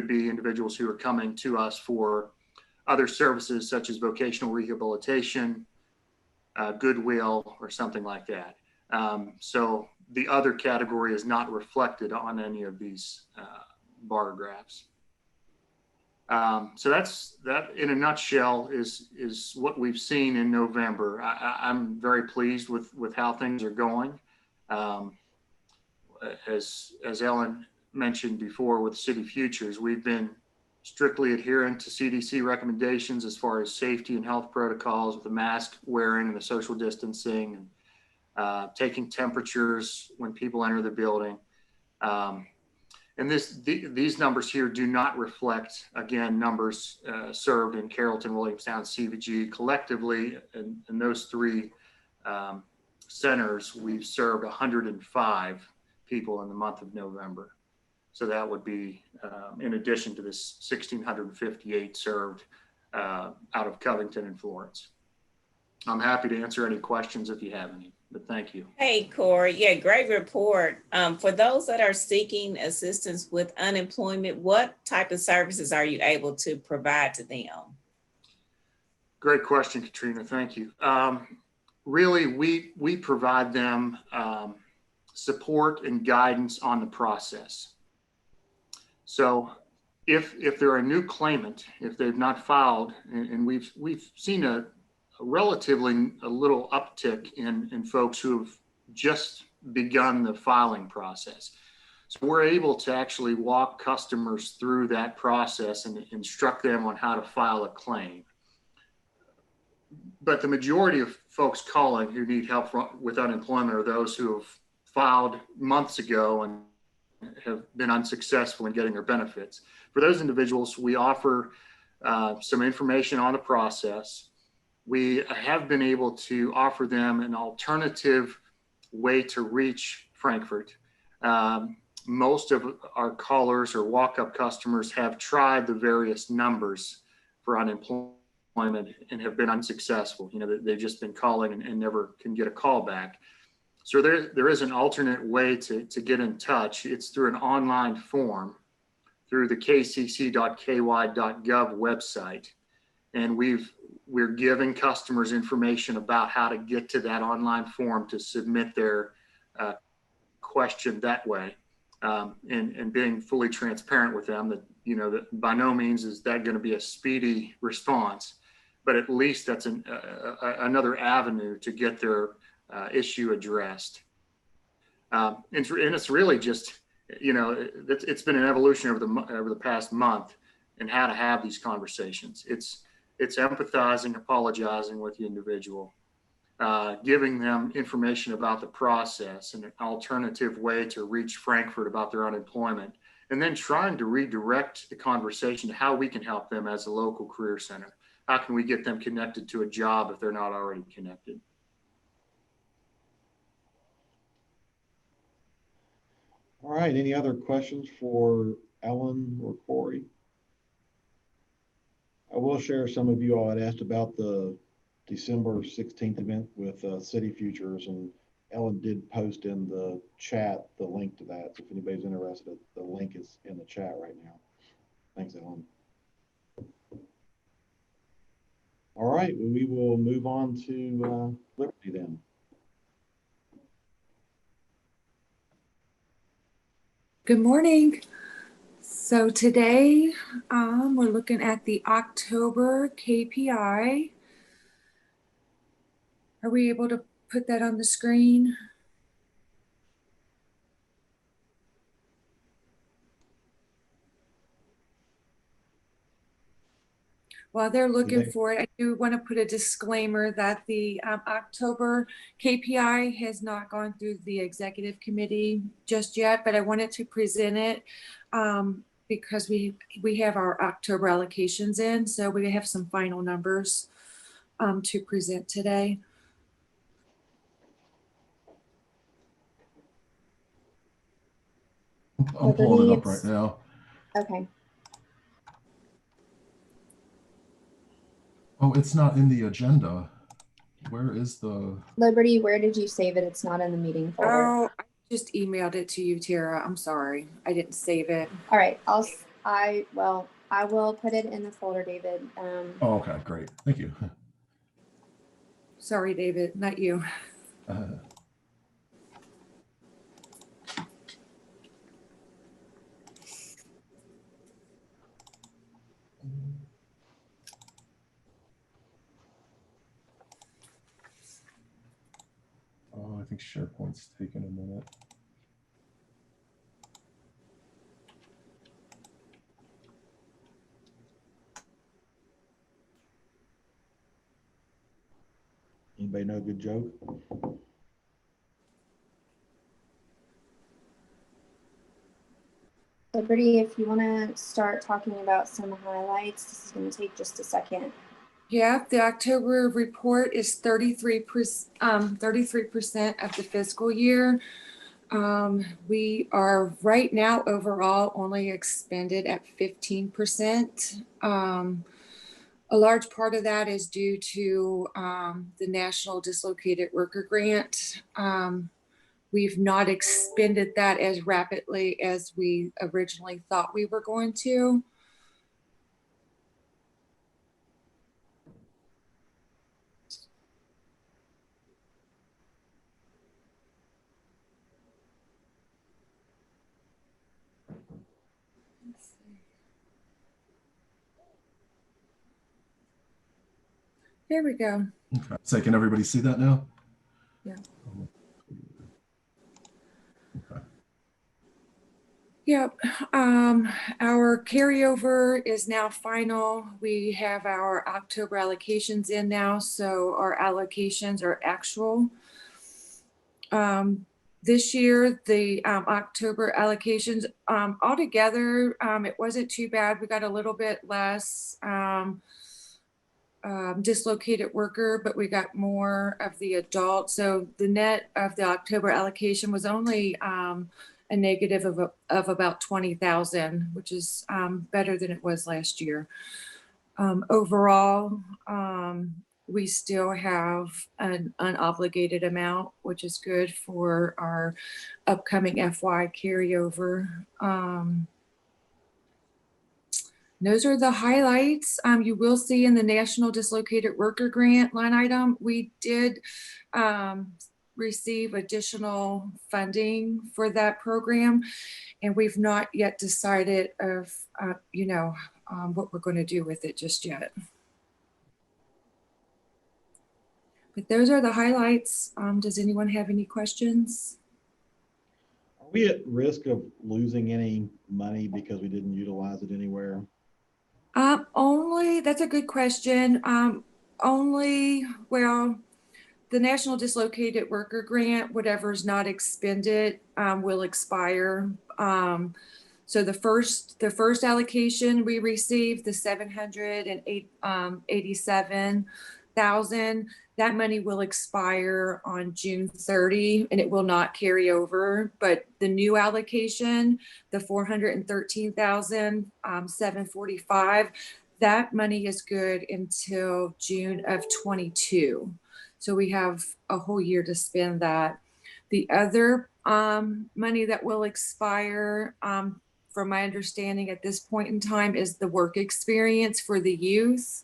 be individuals who are coming to us for other services such as vocational rehabilitation, Goodwill, or something like that. So the other category is not reflected on any of these bar graphs. So that in a nutshell is what we've seen in November. I'm very pleased with how things are going. As Ellen mentioned before with City Futures, we've been strictly adherent to CDC recommendations as far as safety and health protocols, with the mask wearing and the social distancing, and taking temperatures when people enter the building. And these numbers here do not reflect, again, numbers served in Carrollton, Williamstown, CVG. Collectively, in those three centers, we've served 105 people in the month of November. So that would be in addition to this 1,658 served out of Covington and Florence. I'm happy to answer any questions if you have any, but thank you. Hey, Corey. Yeah, great report. For those that are seeking assistance with unemployment, what type of services are you able to provide to them? Great question, Katrina. Thank you. Really, we provide them support and guidance on the process. So if they're a new claimant, if they've not filed, and we've seen a little uptick in folks who have just begun the filing process. So we're able to actually walk customers through that process and instruct them on how to file a claim. But the majority of folks calling who need help with unemployment are those who have filed months ago and have been unsuccessful in getting their benefits. For those individuals, we offer some information on the process. We have been able to offer them an alternative way to reach Frankfurt. Most of our callers or walk-up customers have tried the various numbers for unemployment and have been unsuccessful. You know, they've just been calling and never can get a call back. So there is an alternate way to get in touch. It's through an online form through the kcc.ky.gov website. And we're giving customers information about how to get to that online form to submit their question that way. And being fully transparent with them that, you know, that by no means is that going to be a speedy response, but at least that's another avenue to get their issue addressed. And it's really just, you know, it's been an evolution over the past month in how to have these conversations. It's empathizing, apologizing with the individual, giving them information about the process and an alternative way to reach Frankfurt about their unemployment, and then trying to redirect the conversation to how we can help them as a local career center. How can we get them connected to a job if they're not already connected? All right, any other questions for Ellen or Corey? I will share, some of you all had asked about the December 16th event with City Futures, and Ellen did post in the chat the link to that. So if anybody's interested, the link is in the chat right now. Thanks, Ellen. All right, we will move on to Liberty then. Good morning. So today we're looking at the October KPI. Are we able to put that on the screen? While they're looking for it, I do want to put a disclaimer that the October KPI has not gone through the executive committee just yet, but I wanted to present it because we have our October allocations in, so we have some final numbers to present today. I'm pulling it up right now. Okay. Oh, it's not in the agenda. Where is the Liberty, where did you save it? It's not in the meeting folder. Oh, I just emailed it to you, Tara. I'm sorry. I didn't save it. All right. I will put it in the folder, David. Oh, okay, great. Thank you. Sorry, David, not you. Oh, I think SharePoint's taking a minute. Anybody know a good joke? Liberty, if you want to start talking about some highlights, this is going to take just a second. Yeah, the October report is 33% of the fiscal year. We are right now overall only expended at 15%. A large part of that is due to the National Dislocated Worker Grant. We've not expended that as rapidly as we originally thought we were going to. There we go. Okay. So can everybody see that now? Yeah. Okay. Yep. Our carryover is now final. We have our October allocations in now, so our allocations are actual. This year, the October allocations, altogether, it wasn't too bad. We got a little bit less dislocated worker, but we got more of the adult. So the net of the October allocation was only a negative of about 20,000, which is better than it was last year. Overall, we still have an unobligated amount, which is good for our upcoming FY carryover. Those are the highlights. You will see in the National Dislocated Worker Grant line item, we did receive additional funding for that program, and we've not yet decided of, what we're going to do with it just yet. But those are the highlights. Does anyone have any questions? Are we at risk of losing any money because we didn't utilize it anywhere? That's a good question. Well, the National Dislocated Worker Grant, whatever's not expended, will expire. So the first allocation we received, the 787,000, that money will expire on June 30 and it will not carry over. But the new allocation, the 413,745, that money is good until June of 22. So we have a whole year to spend that. The other money that will expire, from my understanding at this point in time, is the work experience for the youth.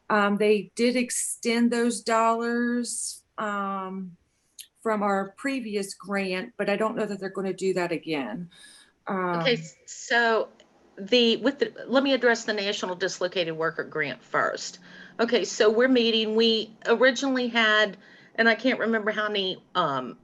They did extend those dollars from our previous grant, but I don't know that they're going to do that again. Okay, so let me address the National Dislocated Worker Grant first. Okay, so we're meeting. We originally had, and I can't remember how many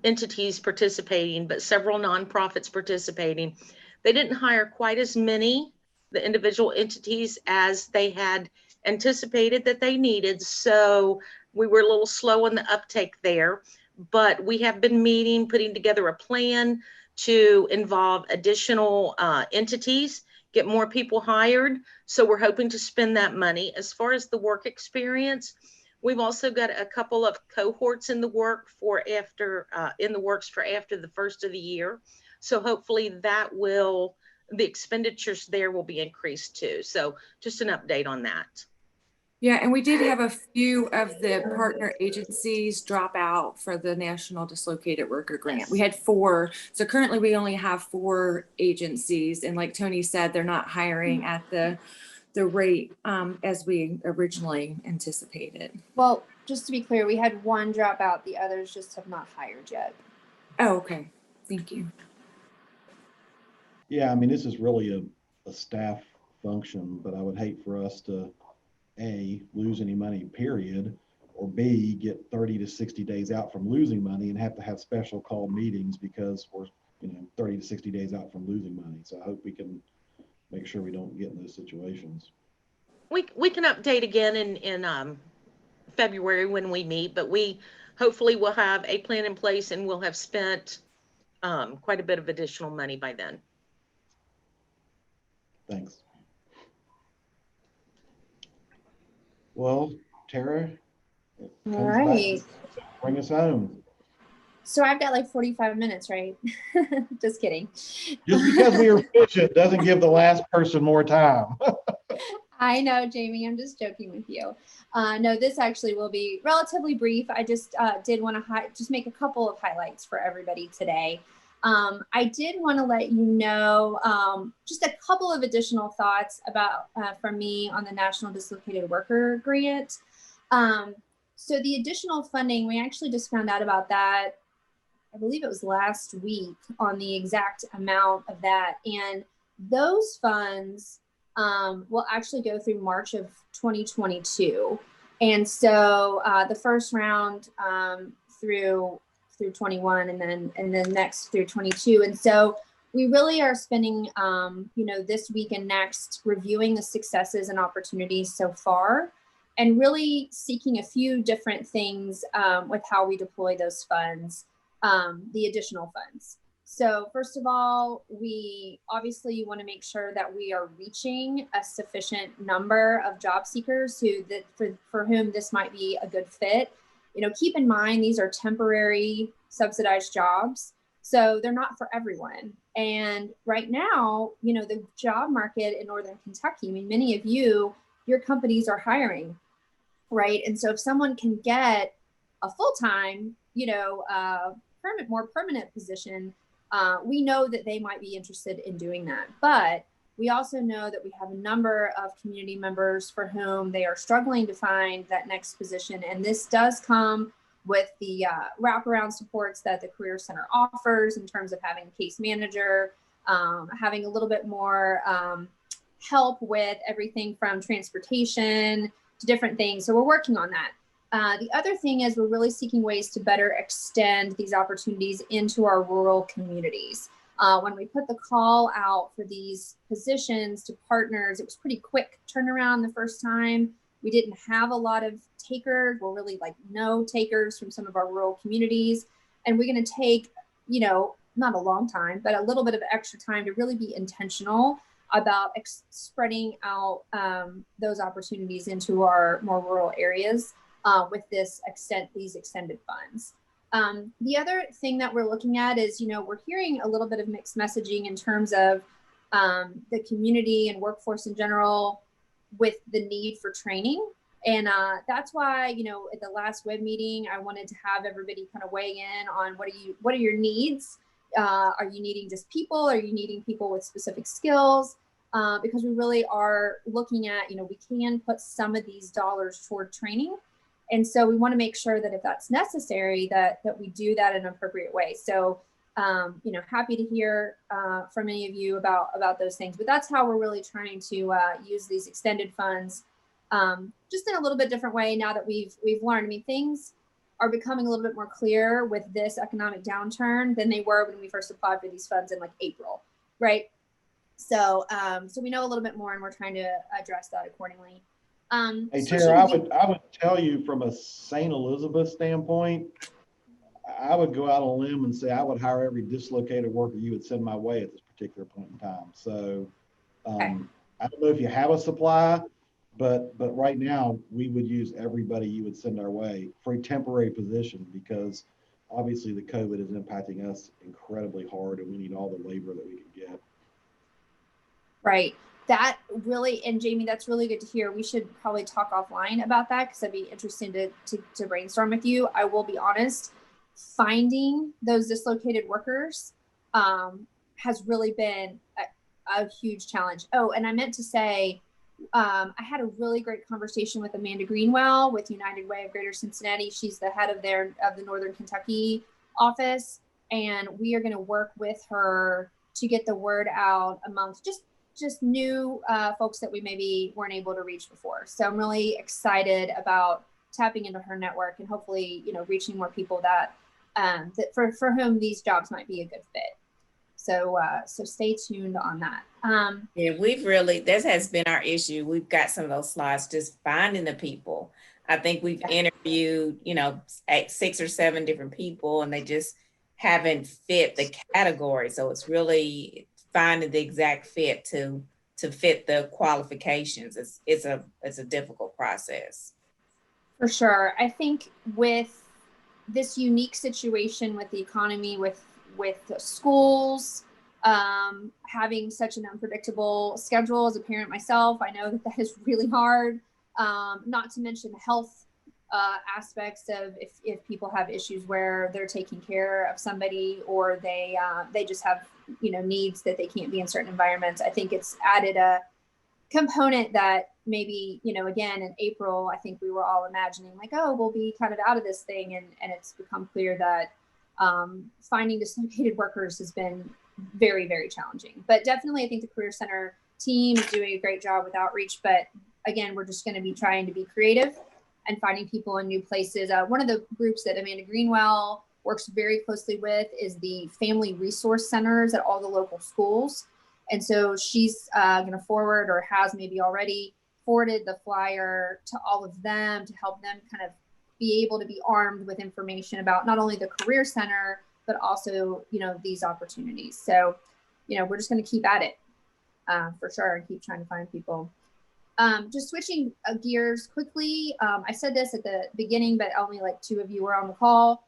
entities participating, but several nonprofits participating. They didn't hire quite as many, the individual entities, as they had anticipated that they needed. So we were a little slow on the uptake there, but we have been meeting, putting together a plan to involve additional entities, get more people hired. So we're hoping to spend that money. As far as the work experience, we've also got a couple of cohorts in the works for after the first of the year. So hopefully the expenditures there will be increased too. So just an update on that. Yeah, and we did have a few of the partner agencies drop out for the National Dislocated Worker Grant. We had 4. So currently we only have 4 agencies. And like Tony said, they're not hiring at the rate as we originally anticipated. Well, just to be clear, we had 1 drop out. The others just have not hired yet. Oh, okay. Thank you. Yeah, I mean, this is really a staff function, but I would hate for us to A, lose any money, period, or B, get 30 to 60 days out from losing money and have to have special call meetings because we're 30 to 60 days out from losing money. So I hope we can make sure we don't get in those situations. We can update again in February when we meet, but we hopefully will have a plan in place and we'll have spent quite a bit of additional money by then. Thanks. Well, Tara, All right. Bring us home. So I've got like 45 minutes, right? Just kidding. Just because we are efficient doesn't give the last person more time. I know, Jamie, I'm just joking with you. No, this actually will be relatively brief. I just did want to just make a couple of highlights for everybody today. I did want to let you know just a couple of additional thoughts about from me on the National Dislocated Worker Grant. So the additional funding, we actually just found out about that, I believe it was last week, on the exact amount of that. And those funds will actually go through March of 2022. And so the first round through 21 and then next through 22. And so we really are spending, this week and next reviewing the successes and opportunities so far and really seeking a few different things with how we deploy those funds. the additional funds. So first of all, we obviously want to make sure that we are reaching a sufficient number of job seekers for whom this might be a good fit. Keep in mind, these are temporary subsidized jobs, so they're not for everyone. And right now, the job market in Northern Kentucky, I mean, many of your companies are hiring, right? And so if someone can get a full-time, more permanent position, we know that they might be interested in doing that. But we also know that we have a number of community members for whom they are struggling to find that next position. And this does come with the wraparound supports that the Career Center offers in terms of having a case manager, having a little bit more help with everything from transportation to different things. So we're working on that. The other thing is we're really seeking ways to better extend these opportunities into our rural communities. When we put the call out for these positions to partners, it was pretty quick turnaround the first time. We didn't have a lot of takers, well, really like no takers from some of our rural communities. And we're going to take, not a long time, but a little bit of extra time to really be intentional about spreading out those opportunities into our more rural areas with these extended funds. The other thing that we're looking at is, we're hearing a little bit of mixed messaging in terms of the community and workforce in general with the need for training. And that's why, at the last WIB meeting, I wanted to have everybody kind of weigh in on what are your needs? Are you needing just people? Are you needing people with specific skills? Because we really are looking at, we can put some of these dollars toward training. And so we want to make sure that if that's necessary, that we do that in an appropriate way. So, happy to hear from any of you about those things. But that's how we're really trying to use these extended funds, just in a little bit different way now that we've learned. I mean, things are becoming a little bit more clear with this economic downturn than they were when we first applied for these funds in like April, right? So, so we know a little bit more, and we're trying to address that accordingly. Hey, Tara, I would tell you from a St. Elizabeth standpoint, I would go out on a limb and say I would hire every dislocated worker you would send my way at this particular point in time. So Okay. I don't know if you have a supply, but right now we would use everybody you would send our way for a temporary position, because obviously the COVID is impacting us incredibly hard, and we need all the labor that we can get. Right. That really, and Jamie, that's really good to hear. We should probably talk offline about that, because I'd be interested to brainstorm with you. I will be honest, finding those dislocated workers has really been a huge challenge. Oh, and I meant to say, I had a really great conversation with Amanda Greenwell with United Way of Greater Cincinnati. She's the head of the Northern Kentucky office, and we are going to work with her to get the word out amongst just new folks that we maybe weren't able to reach before. So I'm really excited about tapping into her network and hopefully, reaching more people that for whom these jobs might be a good fit. So so stay tuned on that. Yeah, this has been our issue. We've got some of those slides, just finding the people. I think we've interviewed, 6 or 7 different people, and they just haven't fit the category. So it's really finding the exact fit to fit the qualifications. It's a difficult process. For sure. I think with this unique situation with the economy, with the schools, having such an unpredictable schedule as a parent myself, I know that is really hard. Not to mention the health aspects of if people have issues where they're taking care of somebody, or they just have needs that they can't be in certain environments. I think it's added a component that maybe again in April, I think we were all imagining like, oh, we'll be kind of out of this thing, and it's become clear that finding dislocated workers has been very, very challenging. But definitely I think the Career Center team is doing a great job with outreach, but again, we're just going to be trying to be creative and finding people in new places. One of the groups that Amanda Greenwell works very closely with is the family resource centers at all the local schools. And so she's going to forward, or has maybe already forwarded, the flyer to all of them to help them kind of be able to be armed with information about not only the Career Center, but also, these opportunities. So, we're just going to keep at it for sure and keep trying to find people. Just switching gears quickly. I said this at the beginning, but only like 2 of you were on the call.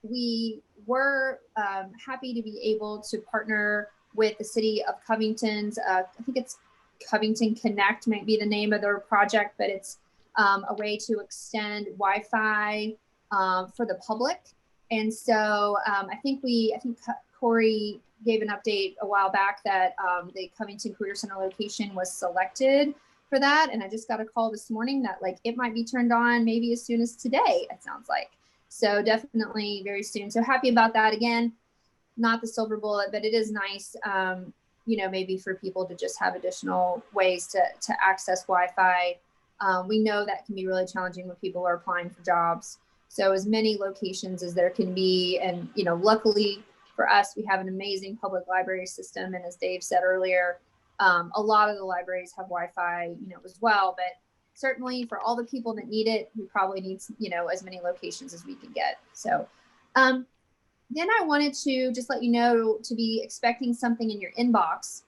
We were happy to be able to partner with the city of Covington's, I think it's Covington Connect might be the name of their project, but it's a way to extend Wi-Fi for the public. And so I think Corey gave an update a while back that the Covington Career Center location was selected for that. And I just got a call this morning that like it might be turned on maybe as soon as today, it sounds like. So definitely very soon. So happy about that. Again, not the silver bullet, but it is nice, maybe for people to just have additional ways to access Wi-Fi. We know that can be really challenging when people are applying for jobs. So as many locations as there can be. And, luckily for us, we have an amazing public library system. And as Dave said earlier, a lot of the libraries have Wi-Fi, as well. But certainly for all the people that need it, we probably need, as many locations as we can get. So then I wanted to just let you know to be expecting something in your inbox.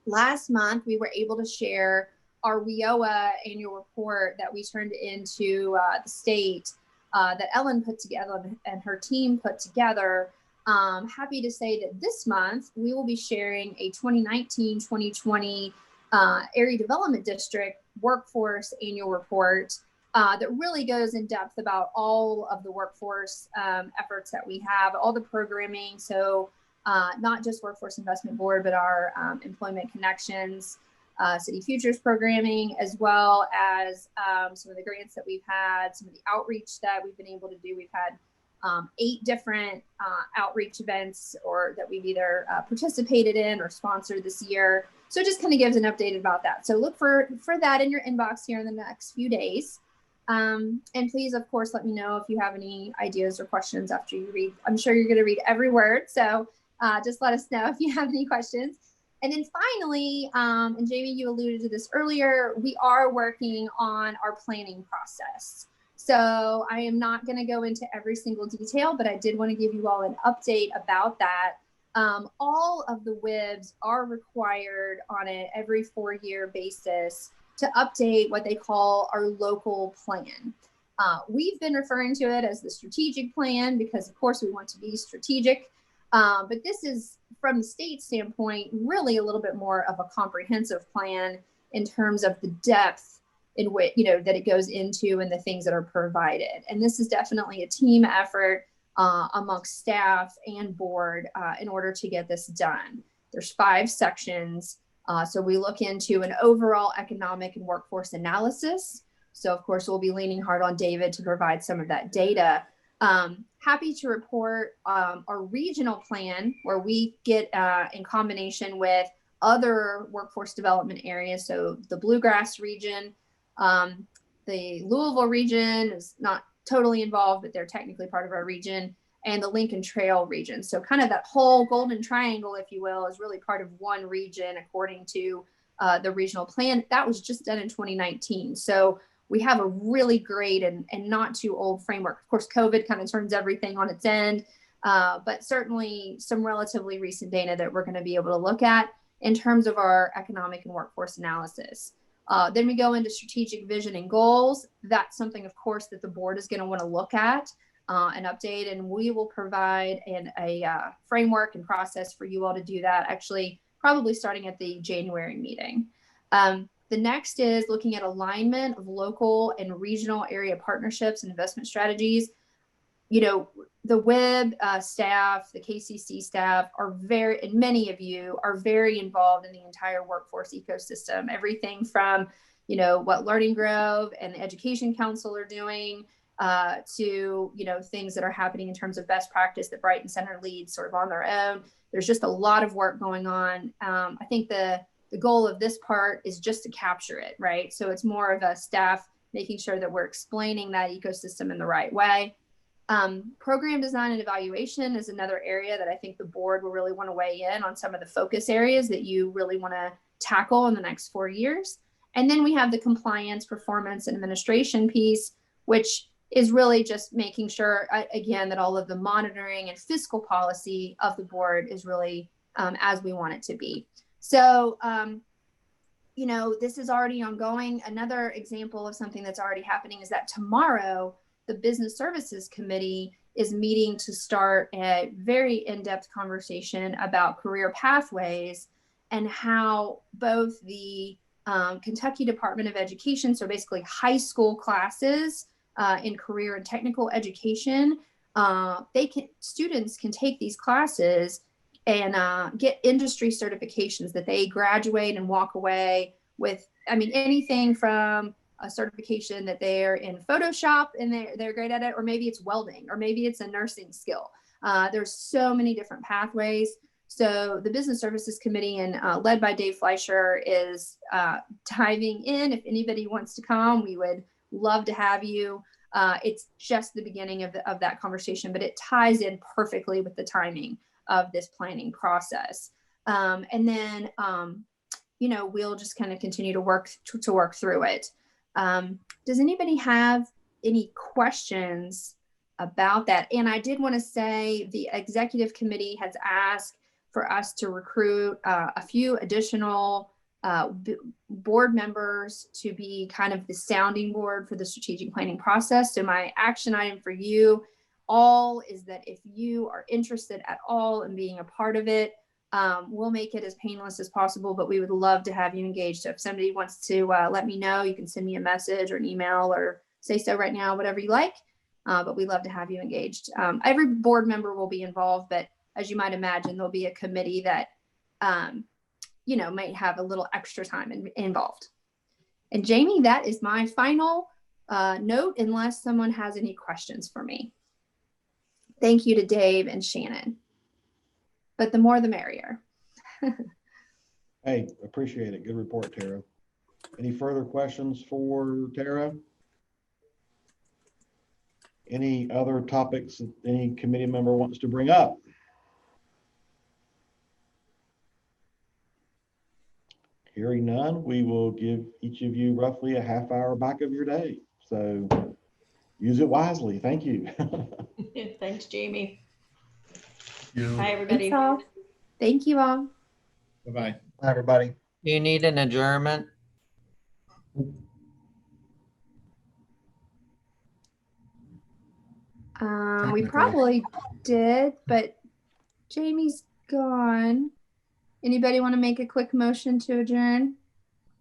Last month, we were able to share our WIOA annual report that we turned into the state that Ellen put together and her team put together. Happy to say that this month we will be sharing a 2019-2020 Area Development District Workforce Annual Report that really goes in depth about all of the workforce efforts that we have, all the programming. So not just Workforce Investment Board, but our Employment Connections, City Futures programming, as well as some of the grants that we've had, some of the outreach that we've been able to do. We've had 8 different outreach events or that we've either participated in or sponsored this year. So it just kind of gives an update about that. So look for that in your inbox here in the next few days. And please, of course, let me know if you have any ideas or questions after you read. I'm sure you're going to read every word. So just let us know if you have any questions. And then finally, and Jamie, you alluded to this earlier, we are working on our planning process. So I am not going to go into every single detail, but I did want to give you all an update about that. All of the WIBs are required on an every 4-year basis to update what they call our local plan. We've been referring to it as the strategic plan because, of course, we want to be strategic. But this is, from the state standpoint, really a little bit more of a comprehensive plan in terms of the depth in which, that it goes into and the things that are provided. And this is definitely a team effort amongst staff and board in order to get this done. There's 5 sections. So we look into an overall economic and workforce analysis. So of course, we'll be leaning hard on David to provide some of that data. Happy to report our regional plan where we get in combination with other workforce development areas. So the Bluegrass region, the Louisville region is not totally involved, but they're technically part of our region, and the Lincoln Trail region. So kind of that whole golden triangle, if you will, is really part of one region according to the regional plan. That was just done in 2019. So we have a really great and not too old framework. Of course, COVID kind of turns everything on its end, but certainly some relatively recent data that we're going to be able to look at in terms of our economic and workforce analysis. Then we go into strategic vision and goals. That's something, of course, that the board is going to want to look at and update, and we will provide a framework and process for you all to do that, actually probably starting at the January meeting. The next is looking at alignment of local and regional area partnerships and investment strategies. The WIB staff, the KCC staff are and many of you are very involved in the entire workforce ecosystem. Everything from, what Learning Grove and the Education Council are doing to, things that are happening in terms of best practice that Brighton Center leads sort of on their own. There's just a lot of work going on. I think the goal of this part is just to capture it, right? So it's more of a staff making sure that we're explaining that ecosystem in the right way. Program design and evaluation is another area that I think the board will really want to weigh in on some of the focus areas that you really want to tackle in the next 4 years. And then we have the compliance, performance, and administration piece, which is really just making sure, again, that all of the monitoring and fiscal policy of the board is really as we want it to be. So, you know, this is already ongoing. Another example of something that's already happening is that tomorrow, the Business Services Committee is meeting to start a very in-depth conversation about career pathways and how both the Kentucky Department of Education, so basically high school classes in career and technical education, students can take these classes and get industry certifications that they graduate and walk away with. I mean, anything from a certification that they're in Photoshop and they're great at it, or maybe it's welding, or maybe it's a nursing skill. There's so many different pathways. So the Business Services Committee, and led by Dave Fleischer, is diving in. If anybody wants to come, we would love to have you. It's just the beginning of that conversation, but it ties in perfectly with the timing of this planning process. And then, you know, we'll just kind of continue to work through it. Does anybody have any questions about that? And I did want to say the executive committee has asked for us to recruit a few additional board members to be kind of the sounding board for the strategic planning process. So my action item for you all is that if you are interested at all in being a part of it, we'll make it as painless as possible, but we would love to have you engaged. So if somebody wants to let me know, you can send me a message or an email or say so right now, whatever you like. But we'd love to have you engaged. Every board member will be involved, but as you might imagine, there'll be a committee that, you know, might have a little extra time involved. And Jamie, that is my final note, unless someone has any questions for me. Thank you to Dave and Shannon. But the more the merrier. Hey, appreciate it. Good report, Tara. Any further questions for Tara? Any other topics that any committee member wants to bring up? Hearing none, we will give each of you roughly a half hour back of your day. So use it wisely. Thank you. Thanks, Jamie. You. Bye, everybody. Thanks all. Thank you all. Bye-bye. Bye, everybody. Do you need an adjournment? We probably did, but Jamie's gone. Anybody want to make a quick motion to adjourn?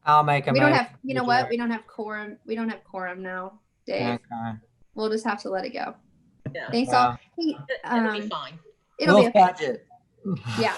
I'll make a We don't motion. have, you know what? We don't have quorum. We don't have quorum now, Dave. Okay. We'll just have to let it go. Yeah. Thanks all. Hey, It'll be fine. it'll We'll be okay. fudge it. Yeah.